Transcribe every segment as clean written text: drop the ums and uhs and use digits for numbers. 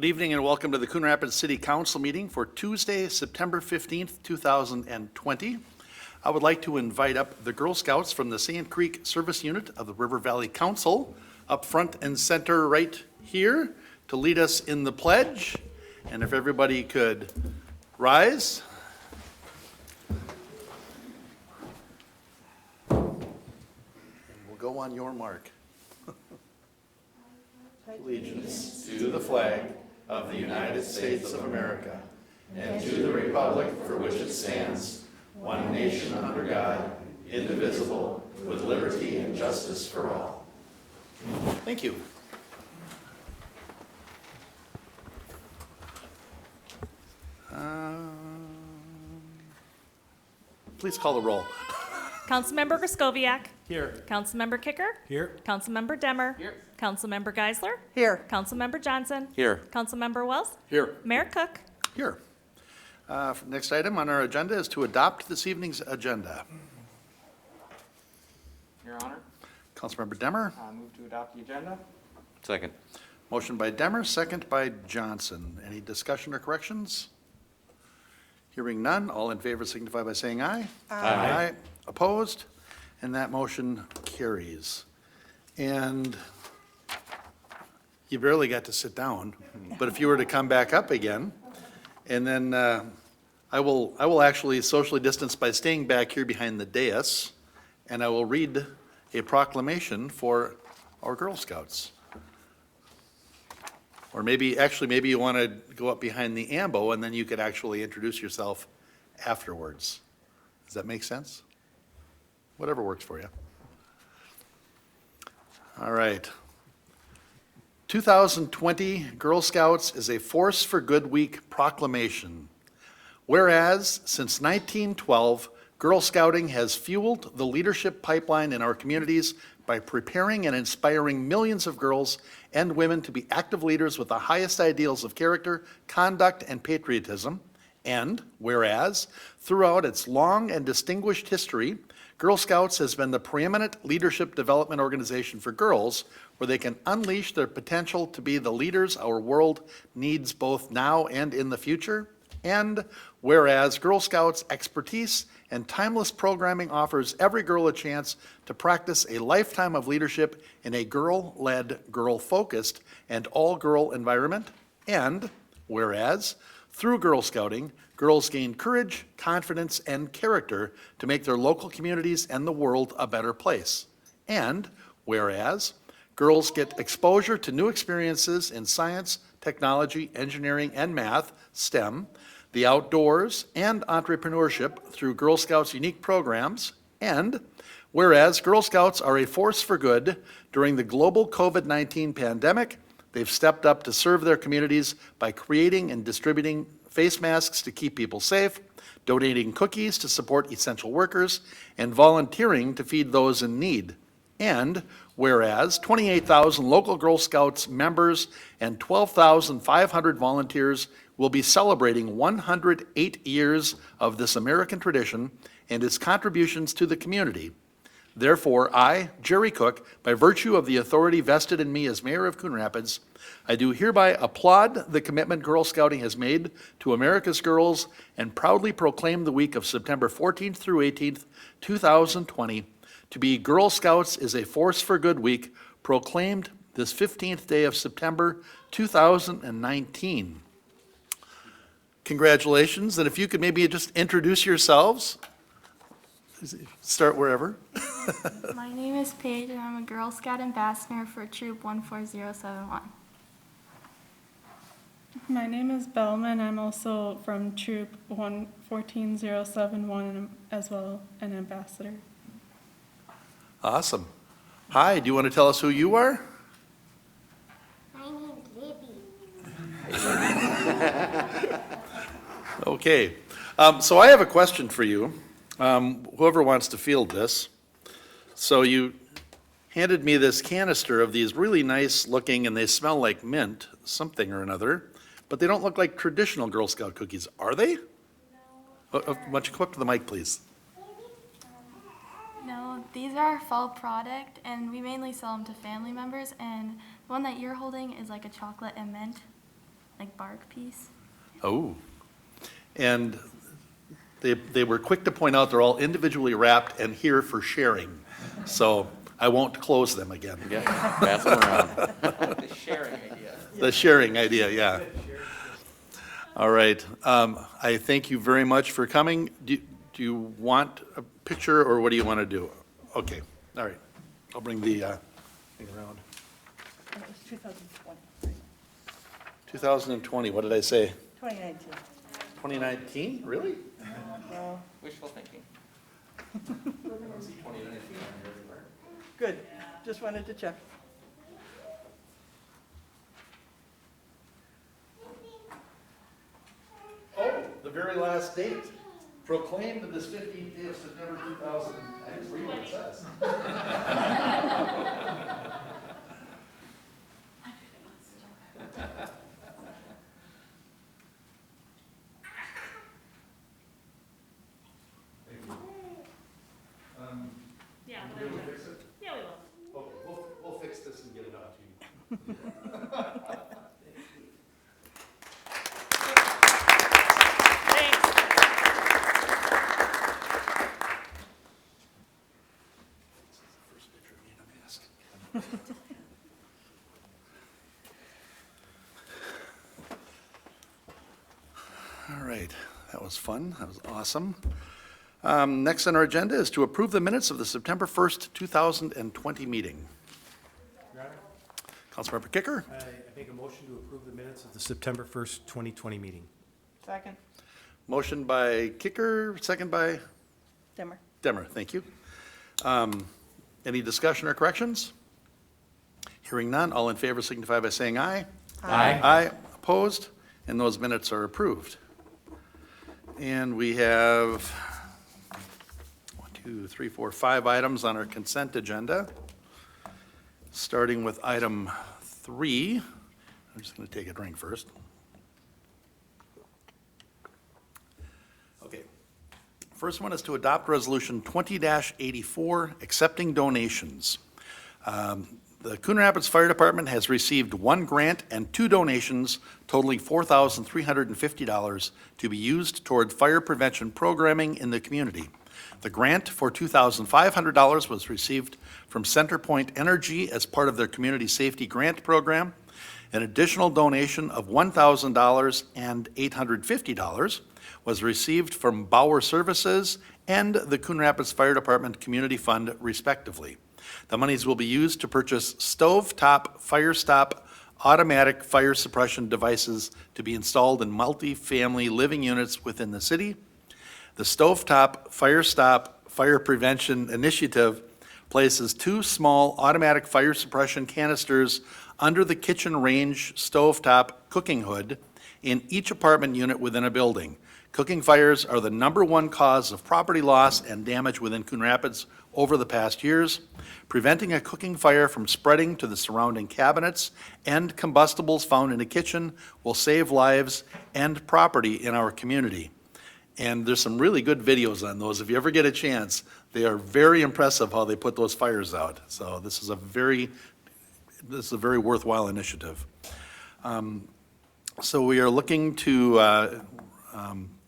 Good evening and welcome to the Coon Rapids City Council meeting for Tuesday, September 15th, 2020. I would like to invite up the Girl Scouts from the Sand Creek Service Unit of the River Valley Council up front and center right here to lead us in the pledge. And if everybody could rise. And we'll go on your mark. Allegiance to the flag of the United States of America and to the republic for which it stands, one nation under God, indivisible, with liberty and justice for all. Thank you. Please call the roll. Councilmember Griscoviac. Here. Councilmember Kicker. Here. Councilmember Demmer. Here. Councilmember Geisler. Here. Councilmember Johnson. Here. Councilmember Wells. Here. Mayor Cook. Here. Next item on our agenda is to adopt this evening's agenda. Your Honor, Councilmember Demmer. I move to adopt the agenda. Second. Motion by Demmer, second by Johnson. Any discussion or corrections? Hearing none, all in favor signify by saying aye. Aye. Opposed? And that motion carries. And you barely got to sit down, but if you were to come back up again, and then I will actually socially distance by staying back here behind the dais, and I will read a proclamation for our Girl Scouts. Or maybe you want to go up behind the ambo, and then you could actually introduce yourself afterwards. Does that make sense? Whatever works for you. All right. 2020 Girl Scouts is a Force for Good Week proclamation. Whereas, since 1912, Girl Scouting has fueled the leadership pipeline in our communities by preparing and inspiring millions of girls and women to be active leaders with the highest ideals of character, conduct, and patriotism. And whereas, throughout its long and distinguished history, Girl Scouts has been the preeminent leadership development organization for girls where they can unleash their potential to be the leaders our world needs both now and in the future. And whereas Girl Scouts' expertise and timeless programming offers every girl a chance to practice a lifetime of leadership in a girl-led, girl-focused, and all-girl environment. And whereas, through Girl Scouting, girls gain courage, confidence, and character to make their local communities and the world a better place. And whereas, girls get exposure to new experiences in science, technology, engineering, and math, STEM, the outdoors, and entrepreneurship through Girl Scouts' unique programs. And whereas Girl Scouts are a force for good during the global COVID-19 pandemic, they've stepped up to serve their communities by creating and distributing face masks to keep people safe, donating cookies to support essential workers, and volunteering to feed those in need. And whereas 28,000 local Girl Scouts members and 12,500 volunteers will be celebrating 108 years of this American tradition and its contributions to the community. Therefore, I, Jerry Cook, by virtue of the authority vested in me as mayor of Coon Rapids, I do hereby applaud the commitment Girl Scouting has made to America's girls and proudly proclaim the week of September 14th through 18th, 2020, to be Girl Scouts is a Force for Good Week, proclaimed this 15th day of September 2019. Congratulations, and if you could maybe just introduce yourselves. Start wherever. My name is Paige, and I'm a Girl Scout ambassador for Troop 14071. My name is Bellman. I'm also from Troop 114071 and as well an ambassador. Awesome. Hi, do you want to tell us who you are? My name is Libby. Okay, so I have a question for you. Whoever wants to field this. So you handed me this canister of these really nice looking, and they smell like mint, something or another, but they don't look like traditional Girl Scout cookies, are they? No. Why don't you come up to the mic, please? No, these are our fall product, and we mainly sell them to family members, and the one that you're holding is like a chocolate and mint. like bark piece. Oh. And they were quick to point out they're all individually wrapped and here for sharing. So I won't close them again. Yeah, pass them around. The sharing idea. The sharing idea, yeah. All right. I thank you very much for coming. Do you want a picture, or what do you want to do? Okay, all right. I'll bring the thing around. And it was 2020, 2020, what did I say? 2019. 2019, really? Well, Wishful thinking. good, just wanted to check. Oh, the very last date. Proclaimed this 15th day of September 2000. I just read what it says. Yeah, Will you fix it? yeah, we will. Okay, we'll fix this and get it out to you. Thanks. First picture of me in a mask. All right, that was fun. That was awesome. Next on our agenda is to approve the minutes of the September 1st, 2020 meeting. Your Honor, Councilmember Kicker, I make a motion to approve the minutes of the September 1st, 2020 meeting. Second. motion by Kicker, second by Dimmer. Demmer. Thank you. Any discussion or corrections? Hearing none, all in favor signify by saying aye. Aye. Aye, opposed, and those minutes are approved. And we have 1, 2, 3, 4, 5 items on our consent agenda. Starting with item 3. I'm just going to take a drink first. Okay. First one is to adopt Resolution 20-84, accepting donations. The Coon Rapids Fire Department has received 1 grant and 2 donations totaling $4,350 to be used toward fire prevention programming in the community. The grant for $2,500 was received from CenterPoint Energy as part of their Community Safety Grant Program. An additional donation of $1,000 and $850 was received from Bauer Services and the Coon Rapids Fire Department Community Fund, respectively. The monies will be used to purchase stovetop fire stop automatic fire suppression devices to be installed in multi-family living units within the city. The stovetop fire stop fire prevention initiative places 2 small automatic fire suppression canisters under the kitchen range stovetop cooking hood in each apartment unit within a building. Cooking fires are the #1 cause of property loss and damage within Coon Rapids over the past years. Preventing a cooking fire from spreading to the surrounding cabinets and combustibles found in a kitchen will save lives and property in our community. And there's some really good videos on those. If you ever get a chance, they are very impressive how they put those fires out. So this is a very worthwhile initiative. So we are looking to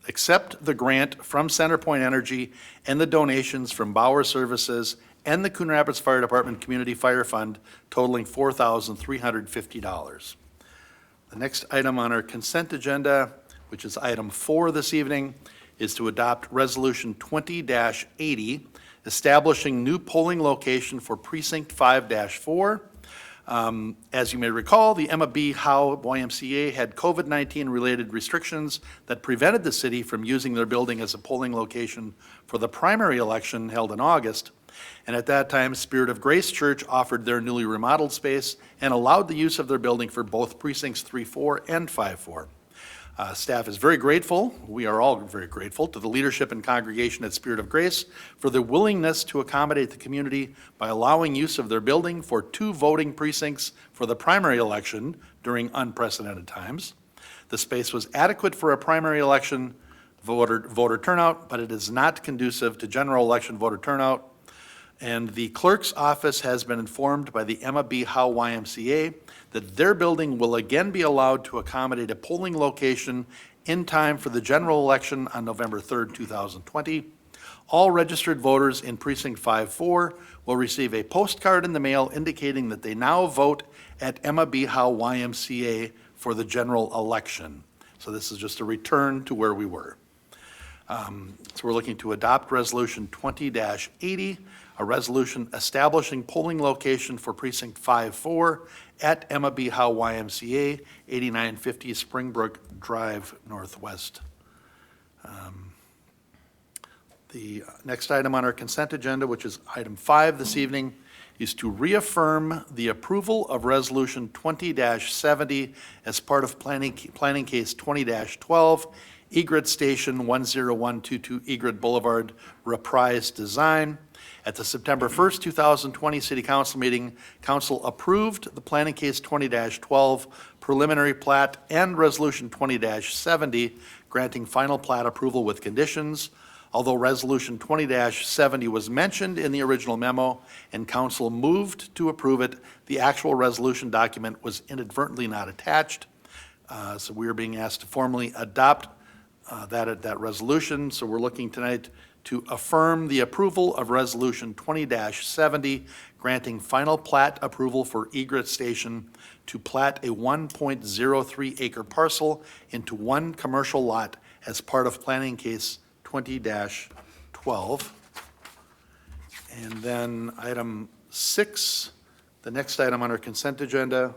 accept the grant from CenterPoint Energy and the donations from Bauer Services and the Coon Rapids Fire Department Community Fire Fund totaling $4,350. The next item on our consent agenda, which is item 4 this evening, is to adopt Resolution 20-80, establishing new polling location for Precinct 5-4. As you may recall, the Emma B. Howe YMCA had COVID-19 related restrictions that prevented the city from using their building as a polling location for the primary election held in August. And at that time, Spirit of Grace Church offered their newly remodeled space and allowed the use of their building for both precincts 3-4 and 5-4. Staff is very grateful, we are all very grateful, to the leadership and congregation at Spirit of Grace for their willingness to accommodate the community by allowing use of their building for 2 voting precincts for the primary election during unprecedented times. The space was adequate for a primary election voter turnout, but it is not conducive to general election voter turnout. And the clerk's office has been informed by the Emma B. Howe YMCA that their building will again be allowed to accommodate a polling location in time for the general election on November 3rd, 2020. All registered voters in Precinct 5-4 will receive a postcard in the mail indicating that they now vote at Emma B. Howe YMCA for the general election. So this is just a return to where we were. So we're looking to adopt Resolution 20-80, a resolution establishing polling location for Precinct 5-4 at Emma B. Howe YMCA, 8950 Springbrook Drive Northwest. The next item on our consent agenda, which is item 5 this evening, is to reaffirm the approval of Resolution 20-70 as part of planning case 20-12, Egret Station 10122 Egret Boulevard Reprise Design. At the September 1st, 2020 City Council meeting, Council approved the planning case 20-12 preliminary plat and Resolution 20-70 granting final plat approval with conditions. Although Resolution 20-70 was mentioned in the original memo and Council moved to approve it, the actual resolution document was inadvertently not attached. So we are being asked to formally adopt that resolution. So we're looking tonight to affirm the approval of Resolution 20-70, granting final plat approval for Egret Station to plat a 1.03 acre parcel into one commercial lot as part of planning case 20-12. And then item 6, the next item on our consent agenda,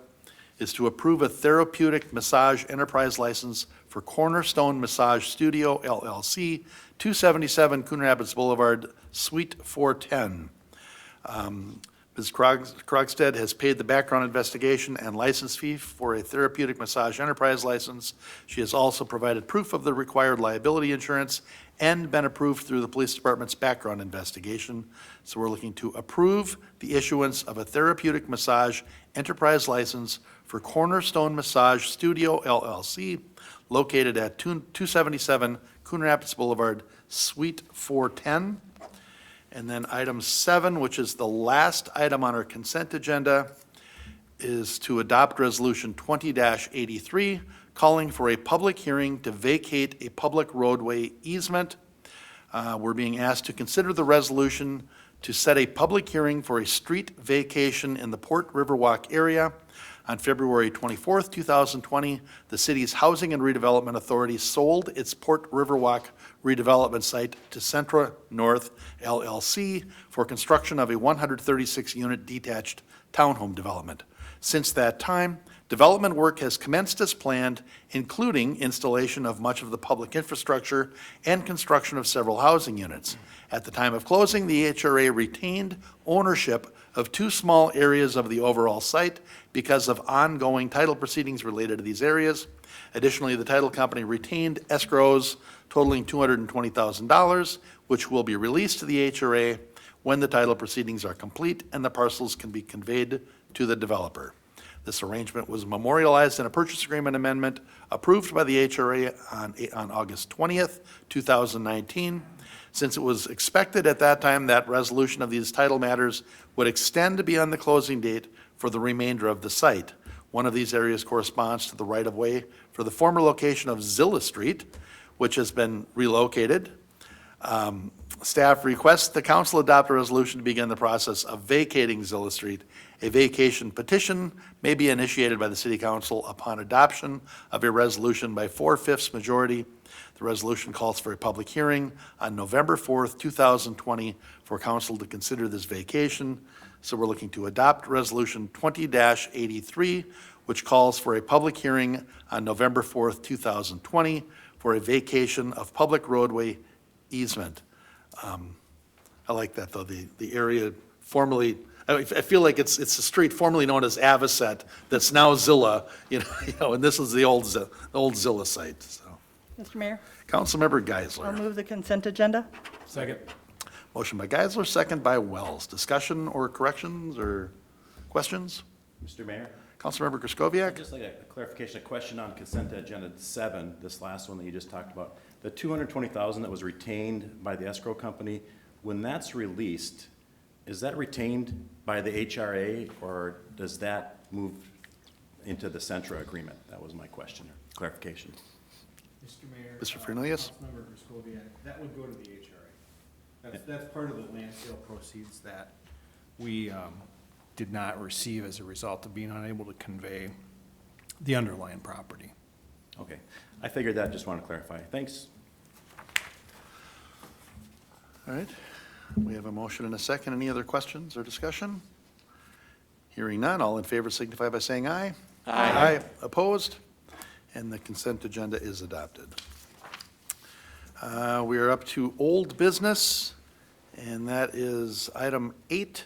is to approve a therapeutic massage enterprise license for Cornerstone Massage Studio LLC, 277 Coon Rapids Boulevard, Suite 410. Ms. Krogstad has paid the background investigation and license fee for a therapeutic massage enterprise license. She has also provided proof of the required liability insurance and been approved through the police department's background investigation. So we're looking to approve the issuance of a therapeutic massage enterprise license for Cornerstone Massage Studio LLC, located at 277 Coon Rapids Boulevard, Suite 410. And then item 7, which is the last item on our consent agenda, is to adopt Resolution 20-83, calling for a public hearing to vacate a public roadway easement. We're being asked to consider the resolution to set a public hearing for a street vacation in the Port Riverwalk area. On February 24th, 2020, the city's Housing and Redevelopment Authority sold its Port Riverwalk redevelopment site to Centra North LLC for construction of a 136-unit detached townhome development. Since that time, development work has commenced as planned, including installation of much of the public infrastructure and construction of several housing units. At the time of closing, the HRA retained ownership of 2 small areas of the overall site because of ongoing title proceedings related to these areas. Additionally, the title company retained escrows totaling $220,000, which will be released to the HRA when the title proceedings are complete and the parcels can be conveyed to the developer. This arrangement was memorialized in a purchase agreement amendment approved by the HRA on August 20th, 2019. Since it was expected at that time that resolution of these title matters would extend beyond the closing date for the remainder of the site. One of these areas corresponds to the right-of-way for the former location of Zilla Street, which has been relocated. Staff requests the council adopt a resolution to begin the process of vacating Zilla Street. A vacation petition may be initiated by the city council upon adoption of a resolution by 4/5 majority. The resolution calls for a public hearing on November 4th, 2020 for council to consider this vacation. So we're looking to adopt Resolution 20-83, which calls for a public hearing on November 4th, 2020 for a vacation of public roadway easement. I like that, though, the area formerly, I feel like it's a street formerly known as Avocet that's now Zilla, and this is the old Zilla site, so. Mr. Mayor, Councilmember I'll Geisler. move the consent agenda. Second. Motion by Geisler, second by Wells. Discussion or corrections or questions? Mr. Mayor, Councilmember I'd Kraskowiak? just like a clarification, a question on consent agenda 7, this last one that you just talked about. The $220,000 that was retained by the escrow company, when that's released, is that retained by the HRA or does that move into the Centra agreement. That was my question, clarification. Mr. Mayor. Mr. Fernelius? Councilmember Griscoviac, that would go to the HRA. That's part of the land sale proceeds that we did not receive as a result of being unable to convey the underlying property. Okay, I figured that, just want to clarify. Thanks. All right, we have a motion and a second. Any other questions or discussion? Hearing none, all in favor signify by saying aye. Aye. Opposed? And the consent agenda is adopted. We are up to old business, and that is item 8,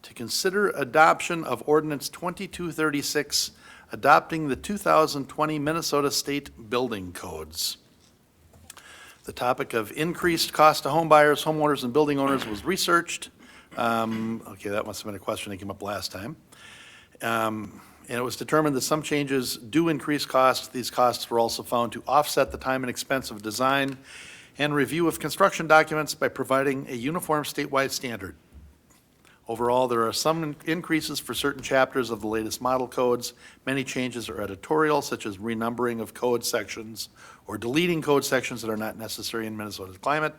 to consider adoption of ordinance 2236, adopting the 2020 Minnesota State Building Codes. The topic of increased cost to home buyers, homeowners, and building owners was researched. Okay, that must have been a question that came up last time. And it was determined that some changes do increase costs. These costs were also found to offset the time and expense of design and review of construction documents by providing a uniform statewide standard. Overall, there are some increases for certain chapters of the latest model codes. Many changes are editorial, such as renumbering of code sections or deleting code sections that are not necessary in Minnesota's climate.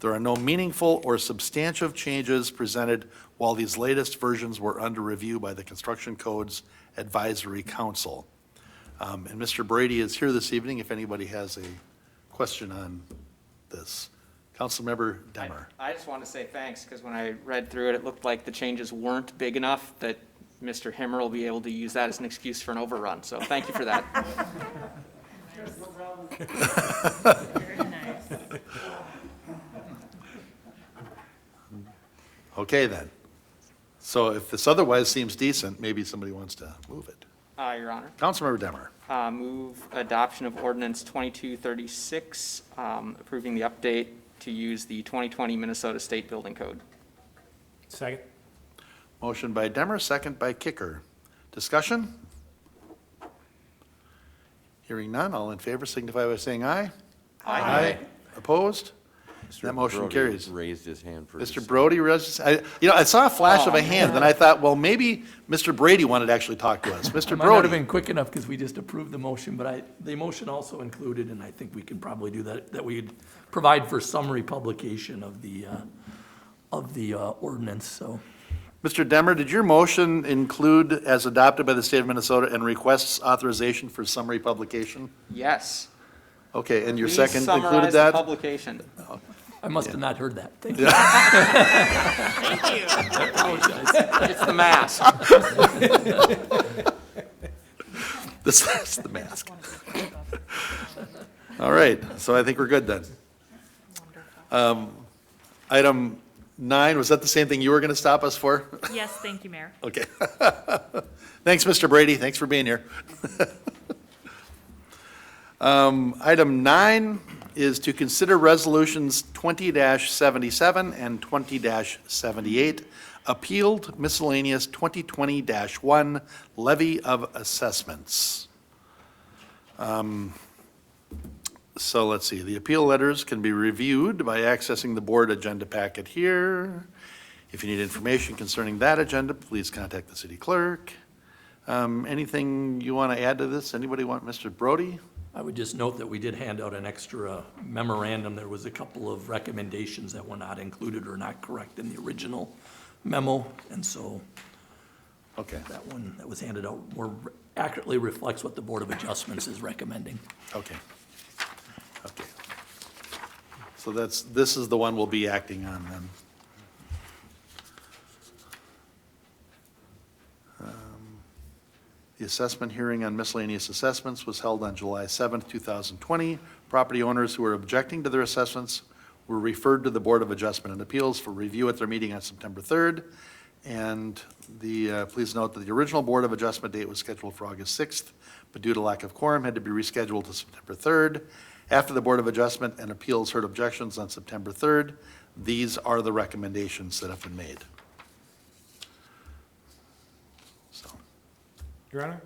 There are no meaningful or substantive changes presented while these latest versions were under review by the Construction Codes Advisory Council. And Mr. Brady is here this evening if anybody has a question on this. Councilmember Demmer. I just want to say thanks, because when I read through it, it looked like the changes weren't big enough that Mr. Himmer will be able to use that as an excuse for an overrun. So thank you for that. Very nice. Okay, then. So if this otherwise seems decent, maybe somebody wants to move it. Your Honor. Councilmember Demmer. Move adoption of ordinance 2236, approving the update to use the 2020 Minnesota State Building Code. Second? Motion by Demmer, second by Kicker. Discussion? Hearing none, all in favor signify by saying aye. Aye. Opposed? That motion Brody carries. raised his hand first. Mr. Brody, I saw a flash of a hand, and I thought, well, maybe Mr. Brady wanted to actually talk to us. Mr. I might not have Brody. been quick enough because we just approved the motion, but the motion also included, and I think we can probably do that we'd provide for summary publication of the ordinance, so. Mr. Demmer, did your motion include, as adopted by the state of Minnesota, and requests authorization for summary publication? Yes. Okay, and your Please second included summarize the that? publication. I must have not heard that. Thank you. Thank you. I apologize. It's the mask. This is the mask. All right, so I think we're good then. Item 9, was that the same thing you were going to stop us for? Yes, thank you, Mayor. Okay. Thanks, Mr. Brady. Thanks for being here. Item 9 is to consider resolutions 20-77 and 20-78, appealed miscellaneous 2020-1 levy of assessments. So let's see, the appeal letters can be reviewed by accessing the board agenda packet here. If you need information concerning that agenda, please contact the city clerk. Anything you want to add to this? Anybody want, Mr. Brody? I would just note that we did hand out an extra memorandum. There was a couple of recommendations that were not included or not correct in the original memo, and so Okay, that one that was handed out more accurately reflects what the Board of Adjustments is recommending. okay. Okay. So this is the one we'll be acting on then. The assessment hearing on miscellaneous assessments was held on July 7th, 2020. Property owners who were objecting to their assessments were referred to the Board of Adjustment and Appeals for review at their meeting on September 3rd. And please note that the original Board of Adjustment date was scheduled for August 6th, but due to lack of quorum, had to be rescheduled to September 3rd. After the Board of Adjustment and Appeals heard objections on September 3rd, these are the recommendations that have been made. So, Your Honor,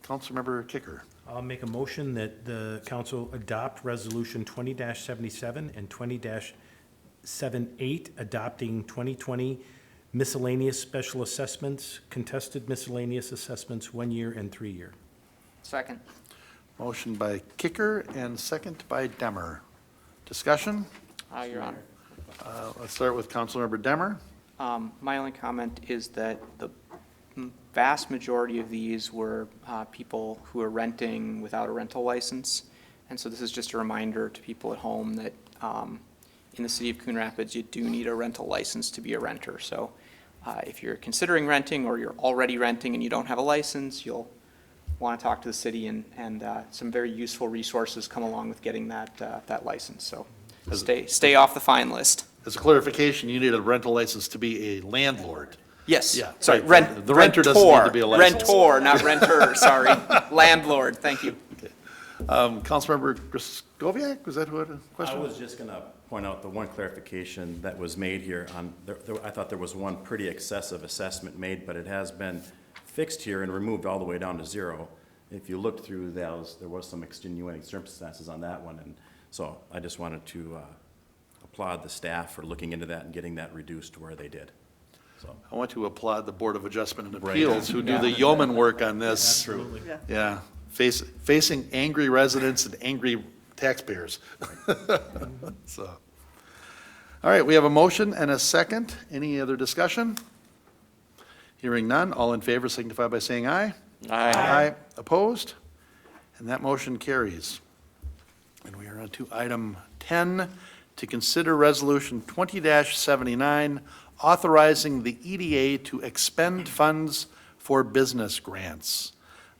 Councilmember Kicker. I'll make a motion that the council adopt Resolution 20-77 and 20-78, adopting 2020 miscellaneous special assessments, contested miscellaneous assessments, 1 year and 3 year. Second. Motion by Kicker and second by Demmer. Discussion? Your Honor. Let's start with Councilmember Demmer. My only comment is that the vast majority of these were people who are renting without a rental license. And so this is just a reminder to people at home that in the city of Coon Rapids, you do need a rental license to be a renter. So if you're considering renting or you're already renting and you don't have a license, you'll want to talk to the city, and some very useful resources come along with getting that license. So stay off the fine list. As a clarification, you need a rental license to be a landlord. Yes. Yeah, Sorry, right. The renter doesn't need to be a licensed. Rentor, not renter, sorry. Landlord, thank you. Councilmember Griskoviac, was that who had a I question? was just going to point out the one clarification that was made here on, I thought there was one pretty excessive assessment made, but it has been fixed here and removed all the way down to 0. If you looked through those, there was some extenuating circumstances on that one, and so I just wanted to applaud the staff for looking into that and getting that reduced to where they did. So I want to applaud the Board of Adjustment and Right. Appeals who do the yeoman work on this. Absolutely. Yeah. Yeah, facing angry residents and angry taxpayers. So, all right, we have a motion and a second. Any other discussion? Hearing none, all in favor signify by saying aye. Aye. Opposed? And that motion carries. And we are on to item 10, to consider Resolution 20-79, authorizing the EDA to expend funds for business grants.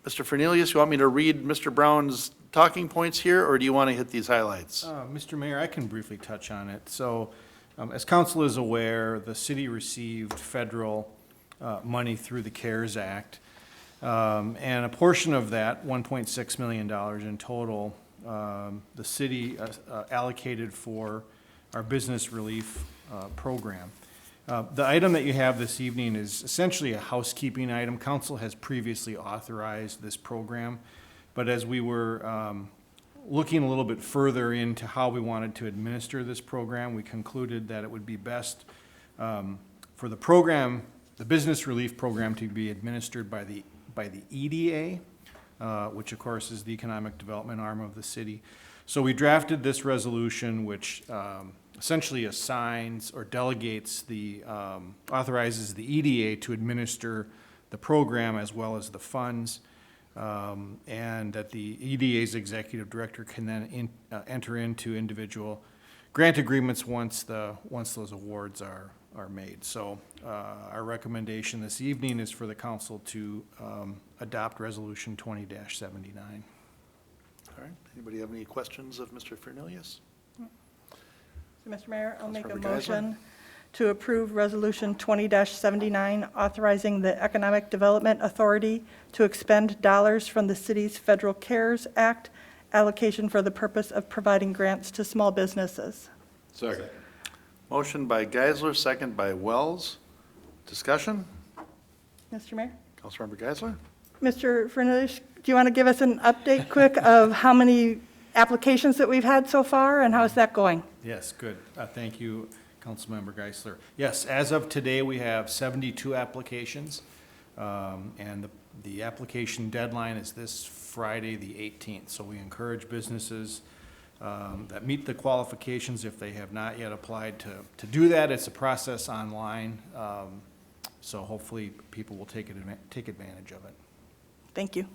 Mr. Fernelius, you want me to read Mr. Brown's talking points here, or do you want to hit these highlights? Mr. Mayor, I can briefly touch on it. So, as council is aware, the city received federal money through the CARES Act. And a portion of that, $1.6 million in total, the city allocated for our business relief program. The item that you have this evening is essentially a housekeeping item. Council has previously authorized this program, but as we were looking a little bit further into how we wanted to administer this program, we concluded that it would be best for the program, the business relief program, to be administered by the EDA, which of course is the economic development arm of the city. So we drafted this resolution, which essentially assigns or delegates authorizes the EDA to administer the program as well as the funds, and that the EDA's executive director can then enter into individual grant agreements once those awards are made. So our recommendation this evening is for the council to adopt Resolution 20-79. All right, anybody have any questions of Mr. Fernelius? So, Mr. Mayor, I'll make a Councilmember Geisler. motion to approve Resolution 20-79, authorizing the Economic Development Authority to expend dollars from the city's Federal CARES Act allocation for the purpose of providing grants to small businesses. Second. Motion by Geisler, second by Wells. Discussion? Mr. Mayor? Councilmember Geisler? Mr. Fernandez, do you want to give us an update quick of how many applications that we've had so far, and how's that going? Yes, good. Thank you, Councilmember Geisler. Yes, as of today, we have 72 applications, and the application deadline is this Friday, the 18th. So we encourage businesses that meet the qualifications, if they have not yet applied, to do that. It's a process online, so hopefully people will take advantage of it. Thank you.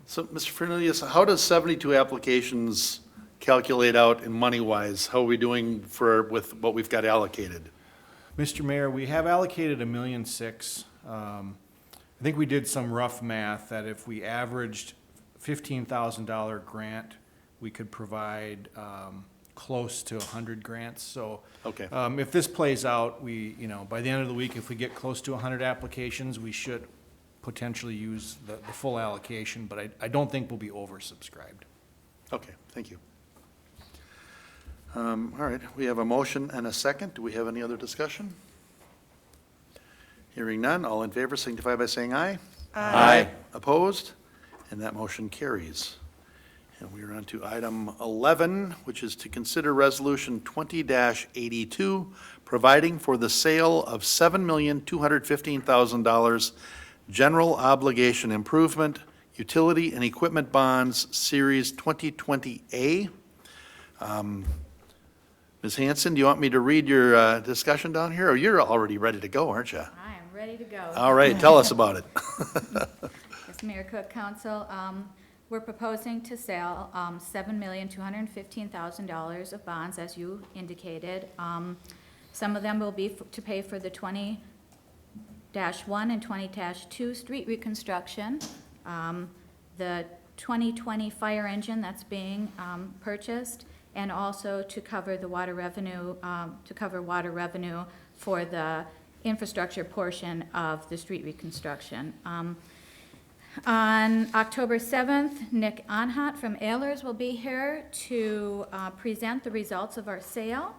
So, Mr. Fernelius, how does 72 applications calculate out in money-wise? How are we doing with what we've got allocated? Mr. Mayor, we have allocated $1.6 million. I think we did some rough math that if we averaged $15,000 grant, we could provide close to 100 grants. So Okay. if this plays out, by the end of the week, if we get close to 100 applications, we should potentially use the full allocation, but I don't think we'll be oversubscribed. Okay, thank you. All right, we have a motion and a second. Do we have any other discussion? Hearing none, all in favor signify by saying aye. Aye. Opposed? And that motion carries. And we are on to item 11, which is to consider Resolution 20-82, providing for the sale of $7,215,000 general obligation improvement, utility and equipment bonds, Series 2020A. Ms. Hanson, do you want me to read your discussion down here, or you're already ready to go, aren't you? I am ready to go. All right, tell us about it. Yes, Mayor Cook, Council, we're proposing to sell $7,215,000 of bonds, as you indicated. Some of them will be to pay for the 20-1 and 20-2 street reconstruction. The 2020 fire engine that's being purchased, and also to cover the water revenue, for the infrastructure portion of the street reconstruction. On October 7th, Nick Onhat from Ehlers will be here to present the results of our sale.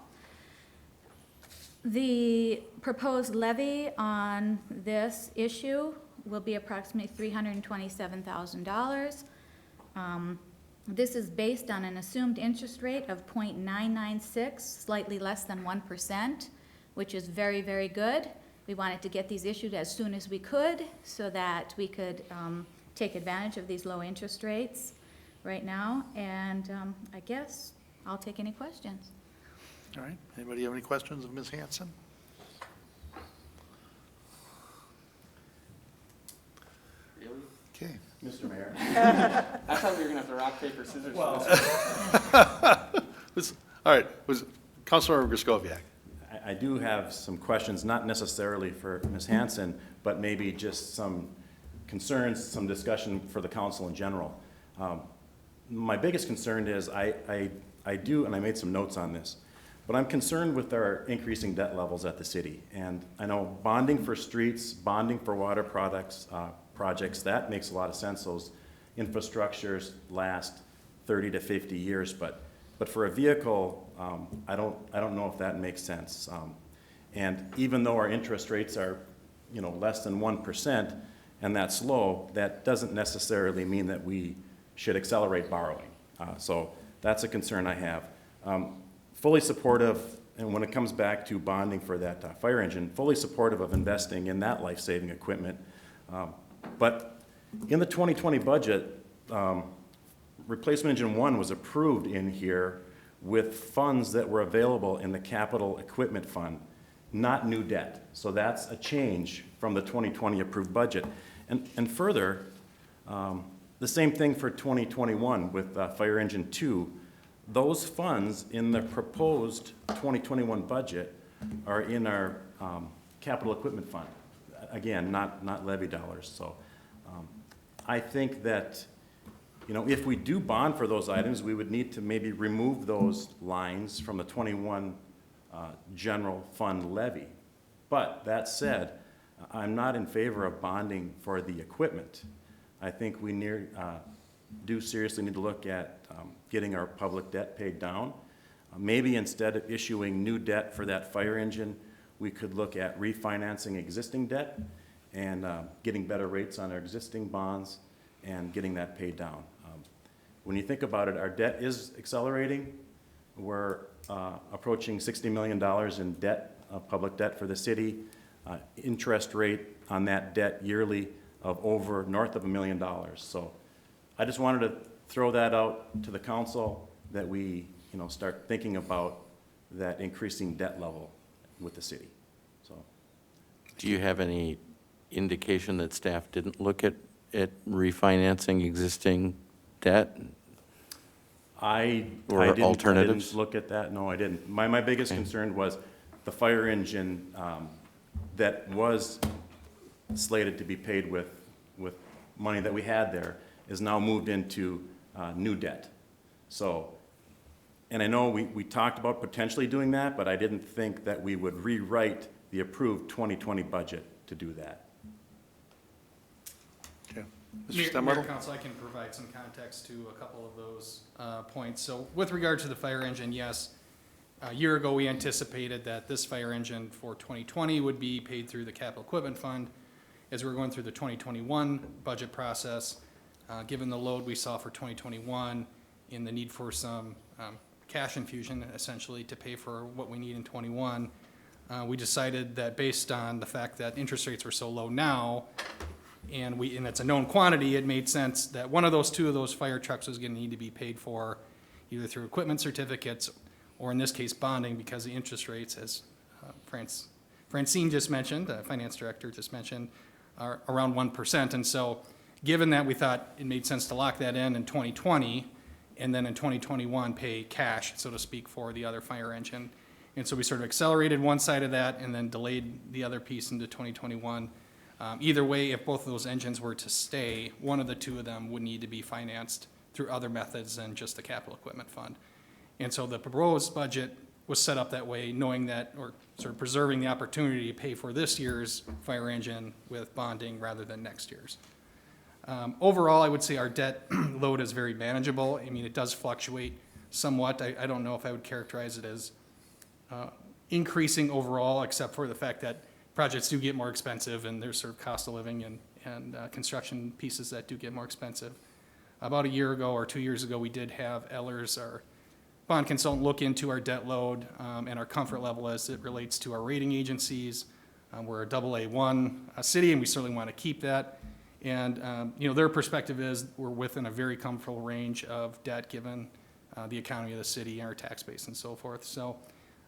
The proposed levy on this issue will be approximately $327,000. This is based on an assumed interest rate of 0.996, slightly less than 1%, which is very, very good. We wanted to get these issued as soon as we could so that we could take advantage of these low interest rates right now. And I guess I'll take any questions. All right, anybody have any questions of Ms. Hanson? Really? Okay. Mr. Mayor. I thought we were gonna have to rock, paper, scissors. for this. All right, was Councilmember Griscoviac. I do have some questions, not necessarily for Ms. Hanson, but maybe just some concerns, some discussion for the council in general. My biggest concern is I do, and I made some notes on this, but I'm concerned with our increasing debt levels at the city. And I know bonding for streets, bonding for water projects, that makes a lot of sense. Those infrastructures last 30 to 50 years, but for a vehicle, I don't know if that makes sense. And even though our interest rates are, less than 1%, and that's low, that doesn't necessarily mean that we should accelerate borrowing. So that's a concern I have. Fully supportive, and when it comes back to bonding for that fire engine, fully supportive of investing in that life-saving equipment. But in the 2020 budget, Replacement Engine 1 was approved in here with funds that were available in the capital equipment fund, not new debt. So that's a change from the 2020 approved budget. And further, the same thing for 2021 with Fire Engine 2. Those funds in the proposed 2021 budget are in our capital equipment fund. Again, not levy dollars. So I think that, if we do bond for those items, we would need to maybe remove those lines from the 21 general fund levy. But that said, I'm not in favor of bonding for the equipment. I think we do seriously need to look at getting our public debt paid down. Maybe instead of issuing new debt for that fire engine, we could look at refinancing existing debt and getting better rates on our existing bonds and getting that paid down. When you think about it, our debt is accelerating. We're approaching $60 million in debt, public debt for the city. Interest rate on that debt yearly of north of $1 million. So I just wanted to throw that out to the council that we, start thinking about that increasing debt level with the city. So, Do you have any indication that staff didn't look at refinancing existing debt? I alternatives? didn't look at that. No, I didn't. My biggest concern was the fire engine that was slated to be paid with money that we had there is now moved into new debt. So, and I know we talked about potentially doing that, but I didn't think that we would rewrite the approved 2020 budget to do that. Okay. Mayor, Mr. Stemmerle? Council, I can provide some context to a couple of those points. So with regard to the fire engine, yes, a year ago we anticipated that this fire engine for 2020 would be paid through the capital equipment fund. As we were going through the 2021 budget process, given the load we saw for 2021 and the need for some cash infusion essentially to pay for what we need in 21, we decided that based on the fact that interest rates were so low now, and it's a known quantity, it made sense that two of those fire trucks was gonna need to be paid for either through equipment certificates or in this case bonding, because the interest rates, as Francine just mentioned, finance director just mentioned, are around 1%. And so, given that, we thought it made sense to lock that in 2020, and then in 2021 pay cash, so to speak, for the other fire engine. And so we sort of accelerated one side of that and then delayed the other piece into 2021. Either way, if both of those engines were to stay, one of the two of them would need to be financed through other methods than just the capital equipment fund. And so the proposed budget was set up that way, knowing that, or sort of preserving the opportunity to pay for this year's fire engine with bonding rather than next year's. Overall, I would say our debt load is very manageable. I mean, it does fluctuate somewhat. I don't know if I would characterize it as increasing overall, except for the fact that projects do get more expensive and there's sort of cost of living and construction pieces that do get more expensive. About a year ago or 2 years ago, we did have Ellers, our bond consultant, look into our debt load and our comfort level as it relates to our rating agencies. We're a AA1 city, and we certainly want to keep that. And their perspective is we're within a very comfortable range of debt given the economy of the city and our tax base and so forth. So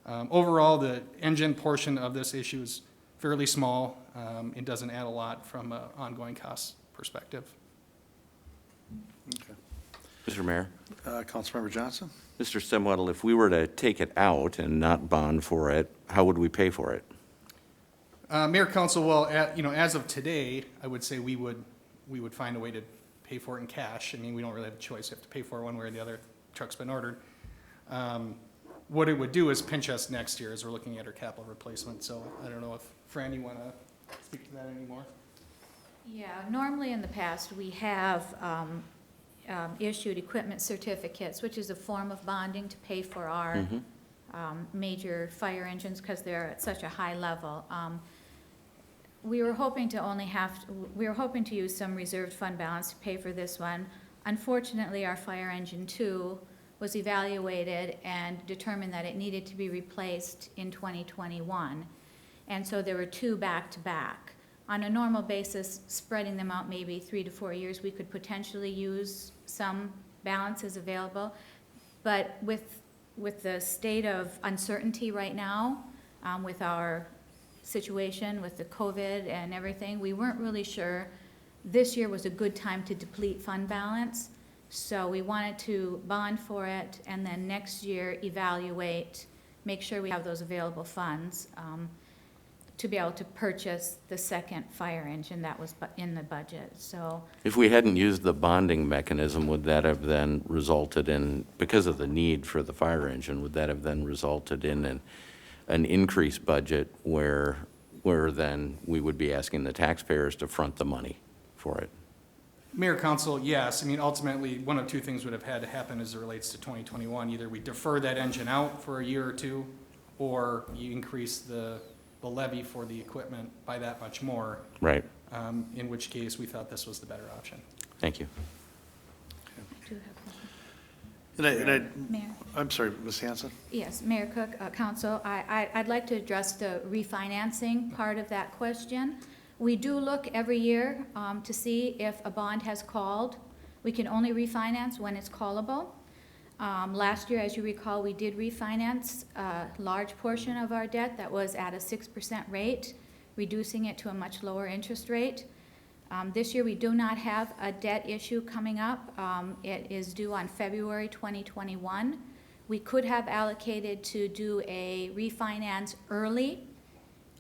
overall, the engine portion of this issue is fairly small. It doesn't add a lot from an ongoing cost perspective. Okay. Mr. Mayor? Councilmember Johnson? Mr. Stemwedel, if we were to take it out and not bond for it, how would we pay for it? Mayor, council, well, as of today, I would say we would find a way to pay for it in cash. I mean, we don't really have a choice. We have to pay for it one way or the other. Truck's been ordered. What it would do is pinch us next year as we're looking at our capital replacement. So I don't know if, Fran, you want to speak to that anymore? Yeah, normally in the past, we have issued equipment certificates, which is a form of bonding to pay for our major fire engines because they're at such a high level. We were hoping to use some reserved fund balance to pay for this one. Unfortunately, our fire engine 2 was evaluated and determined that it needed to be replaced in 2021. And so there were 2 back-to-back. On a normal basis, spreading them out maybe 3 to 4 years, we could potentially use some balances available. But with the state of uncertainty right now, with our situation with the COVID and everything, we weren't really sure this year was a good time to deplete fund balance. So we wanted to bond for it and then next year evaluate, make sure we have those available funds to be able to purchase the second fire engine that was in the budget. So If we hadn't used the bonding mechanism, would that have then resulted in, because of the need for the fire engine, would that have then resulted in an increased budget where then we would be asking the taxpayers to front the money for it? Mayor, council, yes. I mean, ultimately, one of 2 things would have had to happen as it relates to 2021. Either we defer that engine out for a year or 2, or you increase the levy for the equipment by that much more. Right. In which case, we thought this was the better option. Thank you. I do have one. Mayor? I'm sorry, Ms. Hanson? Yes, Mayor Cook, Council, I'd like to address the refinancing part of that question. We do look every year to see if a bond has called. We can only refinance when it's callable. Last year, as you recall, we did refinance a large portion of our debt that was at a 6% rate, reducing it to a much lower interest rate. This year, we do not have a debt issue coming up. It is due on February 2021. We could have allocated to do a refinance early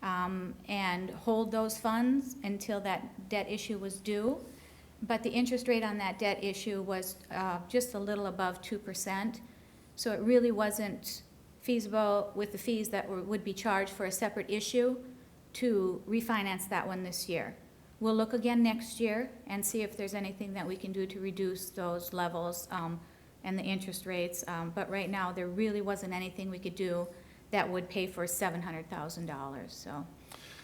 and hold those funds until that debt issue was due. But the interest rate on that debt issue was just a little above 2%. So it really wasn't feasible with the fees that would be charged for a separate issue to refinance that one this year. We'll look again next year and see if there's anything that we can do to reduce those levels and the interest rates. But right now, there really wasn't anything we could do that would pay for $700,000, so.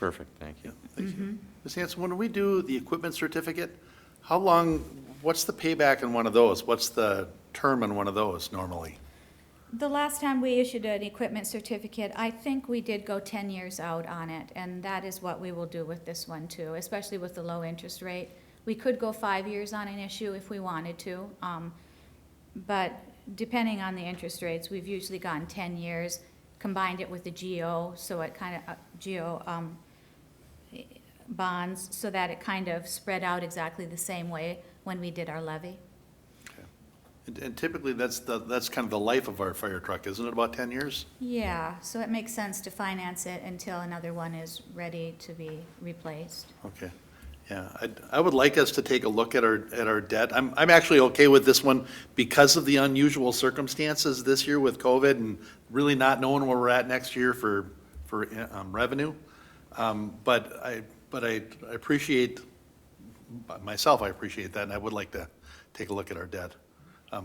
Perfect, thank you. Thank you. Ms. Hanson, when we do the equipment certificate, how long, what's the payback on one of those? What's the term on one of those normally? The last time we issued an equipment certificate, I think we did go 10 years out on it, and that is what we will do with this one too, especially with the low interest rate. We could go 5 years on an issue if we wanted to, but depending on the interest rates, we've usually gone 10 years, combined it with the GO, so it kind of, GO bonds, so that it kind of spread out exactly the same way when we did our levy. And typically, that's kind of the life of our fire truck, isn't it, about 10 years? Yeah, so it makes sense to finance it until another one is ready to be replaced. Okay, yeah, I would like us to take a look at our debt. I'm actually okay with this one because of the unusual circumstances this year with COVID and really not knowing where we're at next year for revenue. But I appreciate, myself, I appreciate that, and I would like to take a look at our debt.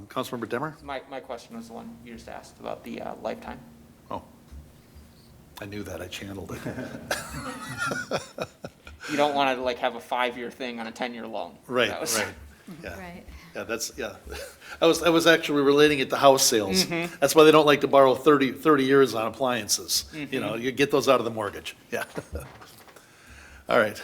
Councilmember Demmer? My question was the one you just asked about the lifetime. Oh, I knew that, I channeled it. You don't want to like have a 5-year thing on a 10-year loan. Right, That was- right, yeah. Right. Yeah, I was actually relating it to house sales. That's why they don't like to borrow 30 years on appliances. You know, you get those out of the mortgage, yeah. All right.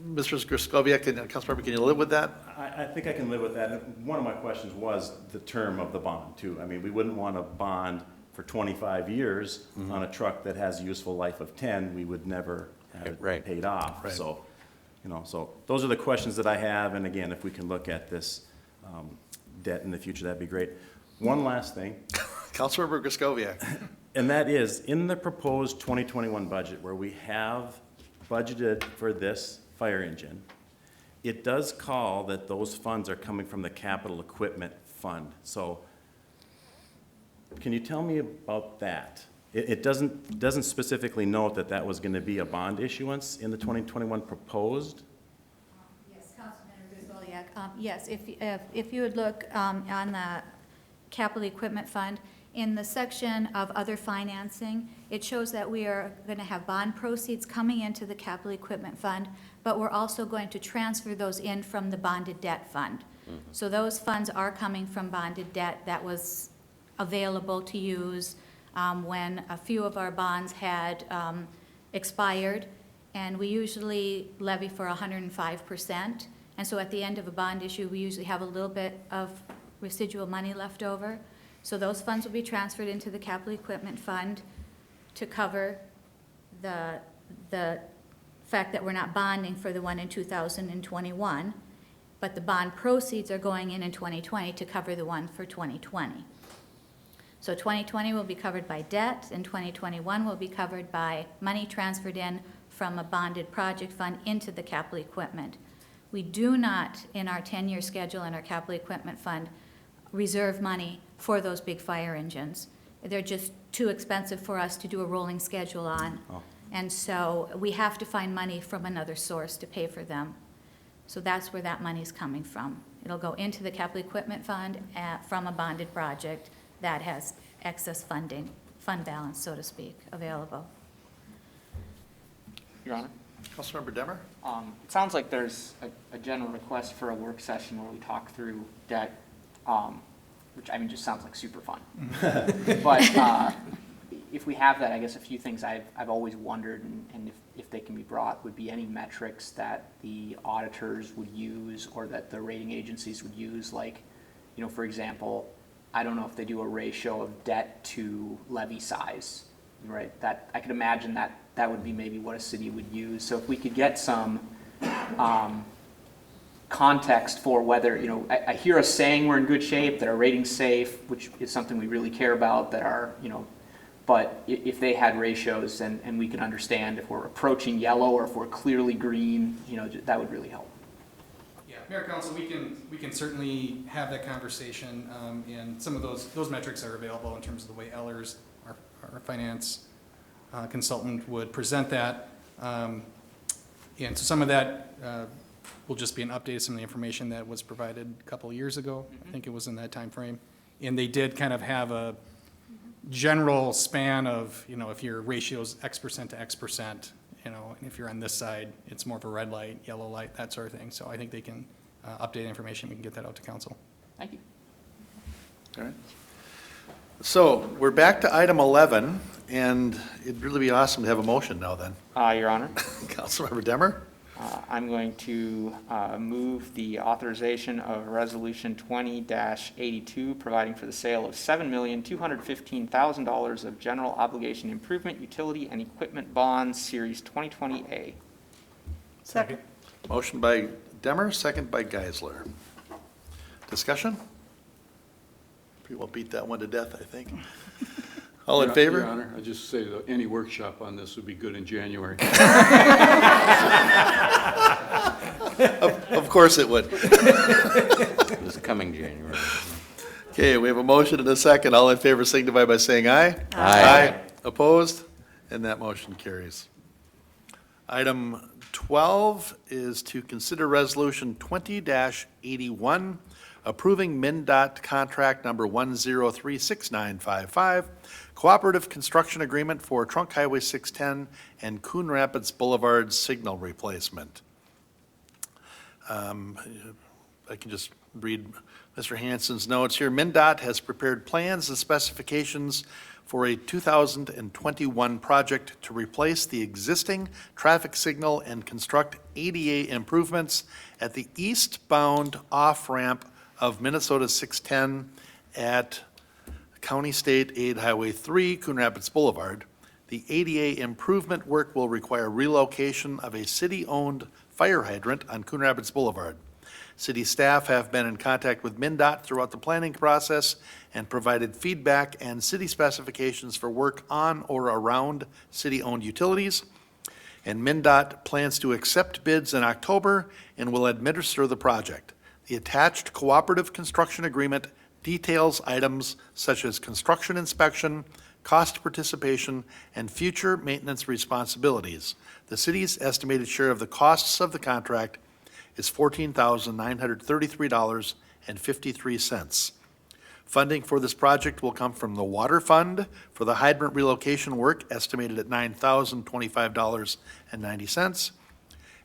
Mr. Griscoviac, Councilmember, can you live with that? I think I can live with that. And one of my questions was the term of the bond, too. I mean, we wouldn't want a bond for 25 years on a truck that has a useful life of 10. We would never have it Right. paid off. Right. So, so those are the questions that I have. And again, if we can look at this debt in the future, that'd be great. One last thing. Councilmember Griscoviac. And that is, in the proposed 2021 budget, where we have budgeted for this fire engine, it does call that those funds are coming from the capital equipment fund. So can you tell me about that? It doesn't specifically note that that was going to be a bond issuance in the 2021 proposed? Yes, Councilmember Griswold, yes, if you would look on the capital equipment fund, in the section of other financing, it shows that we are going to have bond proceeds coming into the capital equipment fund, but we're also going to transfer those in from the bonded debt fund. So those funds are coming from bonded debt that was available to use when a few of our bonds had expired, and we usually levy for 105%. And so at the end of a bond issue, we usually have a little bit of residual money left over. So those funds will be transferred into the capital equipment fund to cover the fact that we're not bonding for the one in 2021, but the bond proceeds are going in 2020 to cover the one for 2020. So 2020 will be covered by debt, and 2021 will be covered by money transferred in from a bonded project fund into the capital equipment. We do not, in our 10-year schedule in our capital equipment fund, reserve money for those big fire engines. They're just too expensive for us to do a rolling schedule on. Oh. And so we have to find money from another source to pay for them. So that's where that money's coming from. It'll go into the capital equipment fund from a bonded project that has excess funding, fund balance, so to speak, available. Your Honor? Councilmember Demmer? It sounds like there's a general request for a work session where we talk through debt, which I mean just sounds like super fun. But if we have that, I guess a few things I've always wondered, and if they can be brought, would be any metrics that the auditors would use or that the rating agencies would use, like, for example, I don't know if they do a ratio of debt to levy size, right? That I could imagine that would be maybe what a city would use. So if we could get some context for whether, I hear us saying we're in good shape, that our rating's safe, which is something we really care about, that our, but if they had ratios and we could understand if we're approaching yellow or if we're clearly green, that would really help. Yeah, Mayor, Council, we can certainly have that conversation, and some of those metrics are available in terms of the way Ellers, our finance consultant, would present that. And so some of that will just be an update of some of the information that was provided a couple of years ago. I think it was in that time frame. And they did kind of have a general span of, if your ratio is X% to X%, and if you're on this side, it's more of a red light, yellow light, that sort of thing. So I think they can update information. We can get that out to council. Thank you. All So we're back to item 11, and it'd really be awesome to have a motion now then. Your Honor, Councilmember Demmer? I'm going to move the authorization of Resolution 20-82, providing for the sale of $7,215,000 of general obligation improvement, utility, and equipment bonds, Series 2020A. Second. Motion by Demmer, second by Geisler. Discussion? Pretty well beat that one to death, I think. All in favor? Your Honor, I just say that any workshop on this would be good in January. Of course it would. This coming January. Okay, we have a motion and a second. All in favor signify by saying aye. Aye. Opposed? And that motion carries. Item 12 is to consider Resolution 20-81, approving MnDOT contract number 1036955, cooperative construction agreement for Trunk Highway 610 and Coon Rapids Boulevard signal replacement. I can just read Mr. Hansen's notes here. MnDOT has prepared plans and specifications for a 2021 project to replace the existing traffic signal and construct ADA improvements at the eastbound off-ramp of Minnesota 610 at County State Aid Highway 3, Coon Rapids Boulevard. The ADA improvement work will require relocation of a city-owned fire hydrant on Coon Rapids Boulevard. City staff have been in contact with MnDOT throughout the planning process and provided feedback and city specifications for work on or around city-owned utilities. And MnDOT plans to accept bids in October and will administer the project. The attached cooperative construction agreement details items such as construction inspection, cost participation, and future maintenance responsibilities. The city's estimated share of the costs of the contract is $14,933.53. Funding for this project will come from the Water Fund for the hydrant relocation work, estimated at $9,025.90,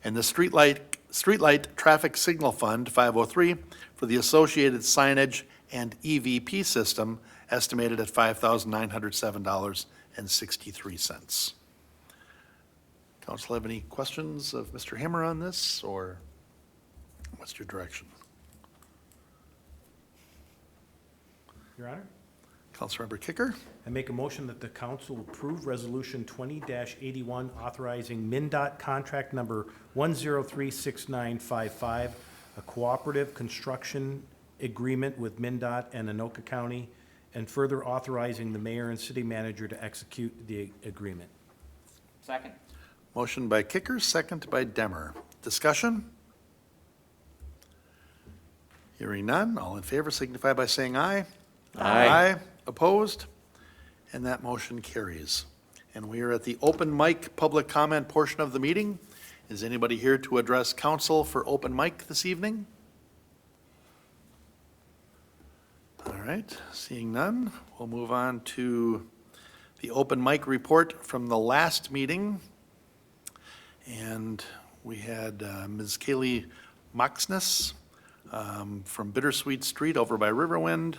and the Streetlight Traffic Signal Fund, 503, for the associated signage and EVP system, estimated at $5,907.63. Council have any questions of Mr. Hammer on this, or what's your direction? Your Honor, Councilmember Kicker? I make a motion that the council approve Resolution 20-81 authorizing MnDOT contract number 1036955, a cooperative construction agreement with MnDOT and Anoka County, and further authorizing the mayor and city manager to execute the agreement. Second. Motion by Kicker, second by Demmer. Discussion? Hearing none, all in favor signify by saying aye. Aye. Opposed? And that motion carries. And we are at the open mic public comment portion of the meeting. Is anybody here to address council for open mic this evening? All right, seeing none, we'll move on to the open mic report from the last meeting. And we had Ms. Kaylee Moxness from Bittersweet Street over by Riverwind.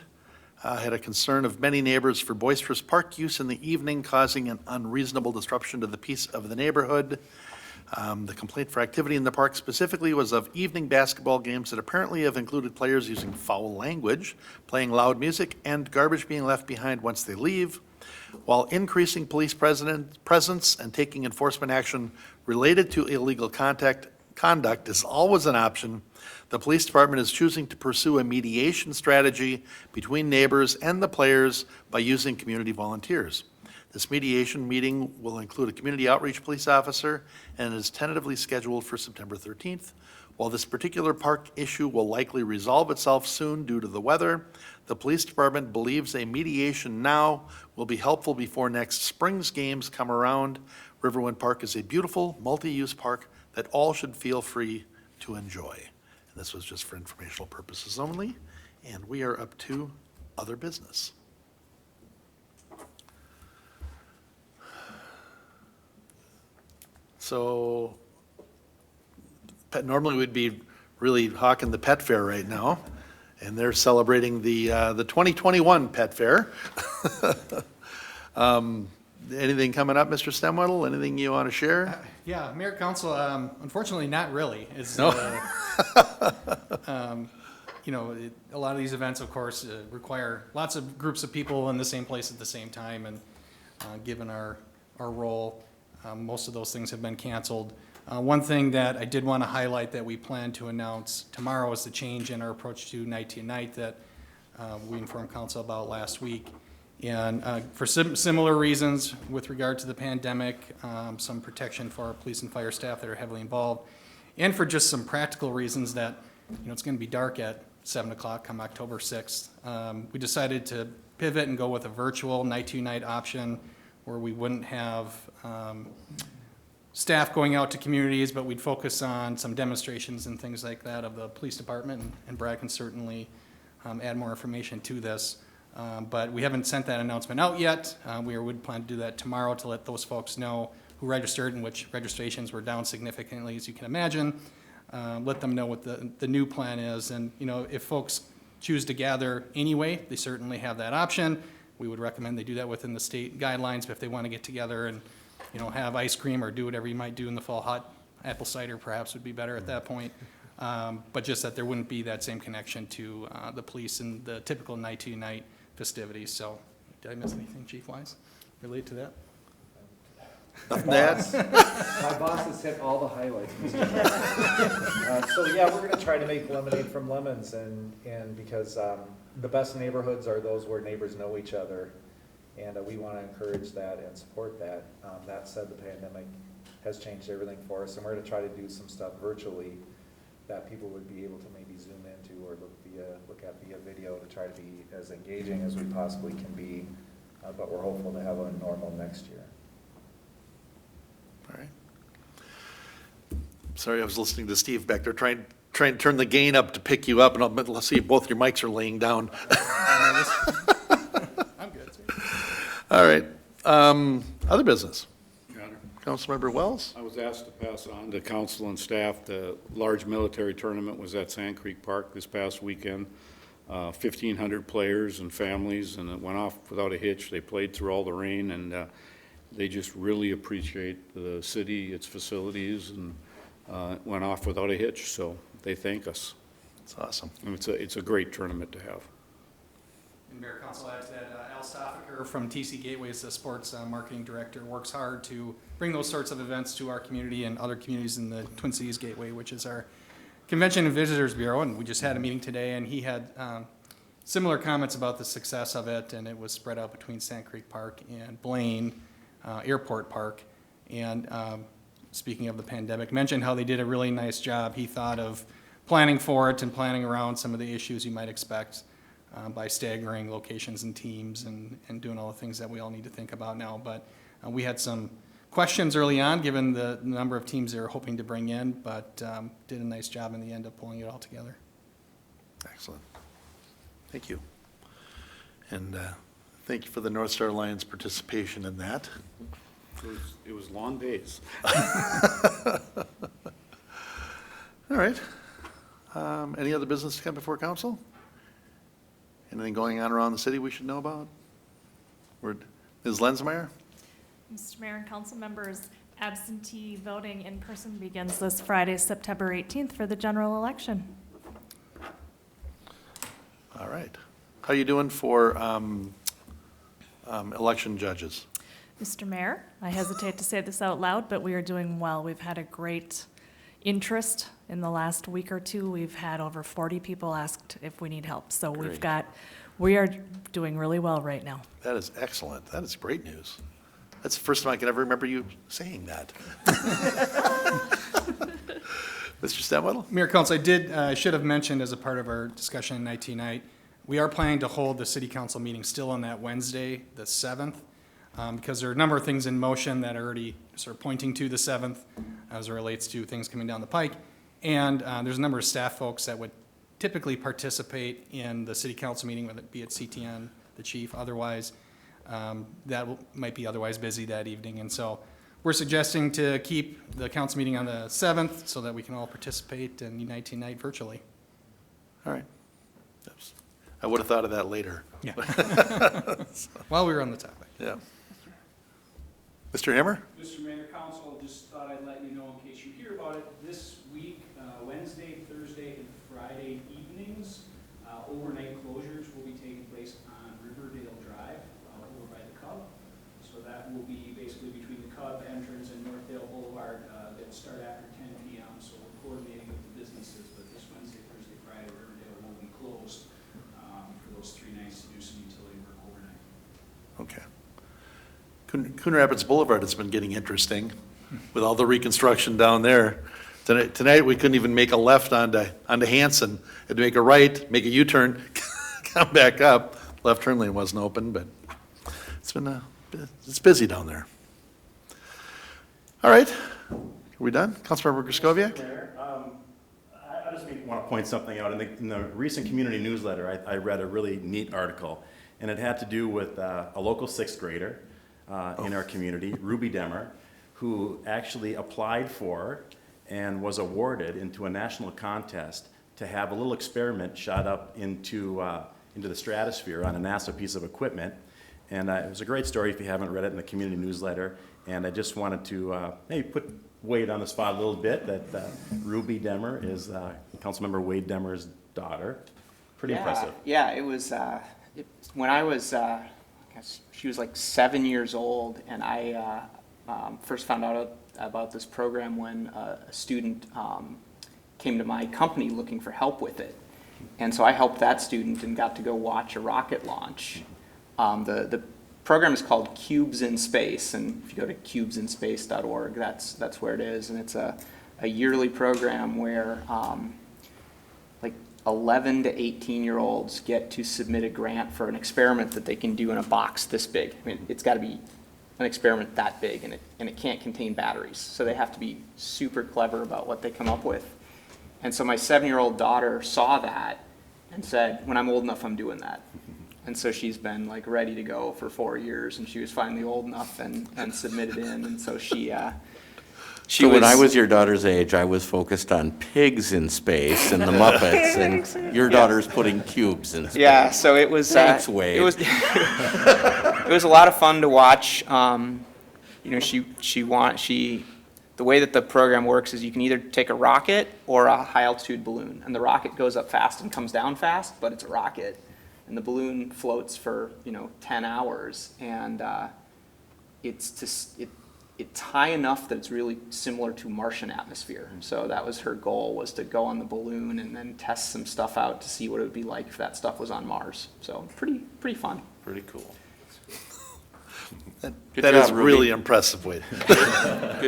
Had a concern of many neighbors for boisterous park use in the evening, causing an unreasonable disruption to the peace of the neighborhood. The complaint for activity in the park specifically was of evening basketball games that apparently have included players using foul language, playing loud music, and garbage being left behind once they leave. While increasing police presence and taking enforcement action related to illegal conduct is always an option, the police department is choosing to pursue a mediation strategy between neighbors and the players by using community volunteers. This mediation meeting will include a community outreach police officer and is tentatively scheduled for September 13th. While this particular park issue will likely resolve itself soon due to the weather, the police department believes a mediation now will be helpful before next spring's games come around. Riverwind Park is a beautiful, multi-use park that all should feel free to enjoy. And this was just for informational purposes only, and we are up to other business. So, normally we'd be really hawking the pet fair right now, And they're celebrating the 2021 Pet Fair. Anything coming up, Mr. Stemwedel? Anything you want to share? Yeah, Mayor, Council, unfortunately, not really. It's, No. A lot of these events, of course, require lots of groups of people in the same place at the same time, and given our role, most of those things have been canceled. One thing that I did want to highlight that we plan to announce tomorrow is the change in our approach to night that we informed council about last week. And for similar reasons with regard to the pandemic, some protection for our police and fire staff that are heavily involved, and for just some practical reasons that, it's going to be dark at 7 o'clock come October 6th. We decided to pivot and go with a virtual night-to-night option where we wouldn't have staff going out to communities, but we'd focus on some demonstrations and things like that of the police department, and Brad can certainly add more information to this. But we haven't sent that announcement out yet. We would plan to do that tomorrow to let those folks know who registered, and which registrations were down significantly, as you can imagine. Let them know what the new plan is. And, if folks choose to gather anyway, they certainly have that option. We would recommend they do that within the state guidelines, but if they want to get together and, have ice cream or do whatever you might do in the fall, hot apple cider perhaps would be better at that point. But just that there wouldn't be that same connection to the police and the typical night-to-night festivities. So, did I miss anything, Chief-wise, related to that? My boss has hit all the highlights, Mr. Chairman. So yeah, we're gonna try to make lemonade from lemons, and because the best neighborhoods are those where neighbors know each other, and we wanna encourage that and support that. That said, the pandemic has changed everything for us, and we're gonna try to do some stuff virtually that people would be able to maybe zoom into or look at via video to try to be as engaging as we possibly can be, but we're hopeful to have a normal next year. All right. Sorry, I was listening to Steve back there trying to turn the gain up to pick you up, and let's see if both your mics are laying down. I'm good. All right. Other business. Your Honor, Councilmember Wells? I was asked to pass on to council and staff, the large military tournament was at Sand Creek Park this past weekend. 1,500 players and families, and it went off without a hitch. They played through all the rain, and they just really appreciate the city, its facilities, and it went off without a hitch, so they thank us. That's awesome. And it's a great tournament to have. And Mayor, Council adds that Al Stoffaker from TC Gateway is the sports marketing director, works hard to bring those sorts of events to our community and other communities in the Twin Cities Gateway, which is our Convention and Visitors Bureau. And we just had a meeting today, and he had similar comments about the success of it, and it was spread out between Sand Creek Park and Blaine Airport Park. And speaking of the pandemic, mentioned how they did a really nice job. He thought of planning for it and planning around some of the issues you might expect by staggering locations and teams and doing all the things that we all need to think about now. But we had some questions early on, given the number of teams they were hoping to bring in, but did a nice job in the end of pulling it all together. Excellent. Thank you. And thank you for the North Star Alliance participation in that. It was long days. All right. Any other business to come before council? Anything going on around the city we should know about? Ms. Lensmeyer? Mr. Mayor and council members, absentee voting in person begins this Friday, September 18th for the general election. All right. How are you doing for election judges? Mr. Mayor, I hesitate to say this out loud, but we are doing well. We've had a great interest in the last week or two. We've had over 40 people asked if we need help. So we are doing really well right now. That is excellent. That is great news. That's the first time I can ever remember you saying that. Mr. Stemwedel? Mayor, Council, I should have mentioned as a part of our discussion in IT night, we are planning to hold the city council meeting still on that Wednesday, the 7th, because there are a number of things in motion that are already sort of pointing to the 7th as it relates to things coming down the pike. And there's a number of staff folks that would typically participate in the city council meeting, whether it be at CTN, the chief, otherwise, might be otherwise busy that evening. And so we're suggesting to keep the council meeting on the 7th so that we can all participate and unite tonight virtually. All right. I would have thought of that later. Yeah. While we were on the topic. Yeah. Mr. Hammer? Mr. Mayor, Council, just thought I'd let you know in case you hear about it, this week, Wednesday, Thursday, and Friday evenings, overnight closures will be taking place on Riverdale Drive, over by the Cub. So that will be basically between the Cub entrance and Northdale Boulevard, that start after 10 p.m. So we're coordinating with the businesses, but this Wednesday, Thursday, Friday, Riverdale will be closed, for those 3 nights to do some utility work overnight. Okay. Coon Rapids Boulevard has been getting interesting with all the reconstruction down there. Tonight we couldn't even make a left onto Hanson. Had to make a right, make a U-turn, come back up. Left turn lane wasn't open, but it's busy down there. All right, are we done? Councilmember Griscoviac? Mayor, I just want to point something out. In the recent community newsletter, I read a really neat article, and it had to do with a local 6th grader in our community, Ruby Demmer, who actually applied for and was awarded into a national contest to have a little experiment shot up into the stratosphere on a NASA piece of equipment. And it was a great story if you haven't read it in the community newsletter. And I just wanted to maybe put Wade on the spot a little bit, that Ruby Demmer is Councilmember Wade Demmer's daughter. Pretty impressive. Yeah, it was, when I was, I guess she was like 7 years old, and I first found out about this program when a student came to my company looking for help with it. And so I helped that student and got to go watch a rocket launch. The program is called Cubes in Space, and if you go to cubesinspace.org, that's where it is. And it's a yearly program where like 11 to 18-year-olds get to submit a grant for an experiment that they can do in a box this big. I mean, it's got to be an experiment that big, and it can't contain batteries. So they have to be super clever about what they come up with. And so my 7-year-old daughter saw that and said, when I'm old enough, I'm doing that. And so she's been like ready to go for 4 years, and she was finally old enough and submitted in. And so So when I was your daughter's age, I was focused on pigs in space and the Muppets, and your daughter's putting cubes in space. Yeah, so it was. Thanks, Wade. It was. It was a lot of fun to watch. You know, the way that the program works is you can either take a rocket or a high altitude balloon, and the rocket goes up fast and comes down fast, but it's a rocket, and the balloon floats for 10 hours, and it's high enough that it's really similar to Martian atmosphere. So that was her goal, was to go on the balloon and then test some stuff out to see what it would be like if that stuff was on Mars. So pretty fun. Pretty cool. That is really impressive, Wade.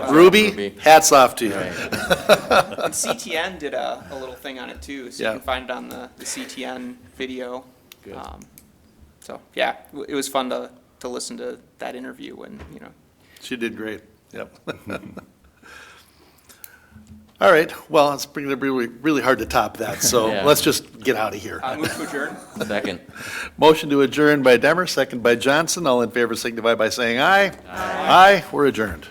Ruby, hats off to you. And CTN did a little thing on it too, so you can find it on the CTN video. Good. So yeah, it was fun to listen to that interview, and She did great, yep. All right, well, it's really, really hard to top that, so Yeah. let's just get out of here. Move to adjourn. Second. Motion to adjourn by Demmer, second by Johnson. All in favor signify by saying aye. Aye. We're adjourned.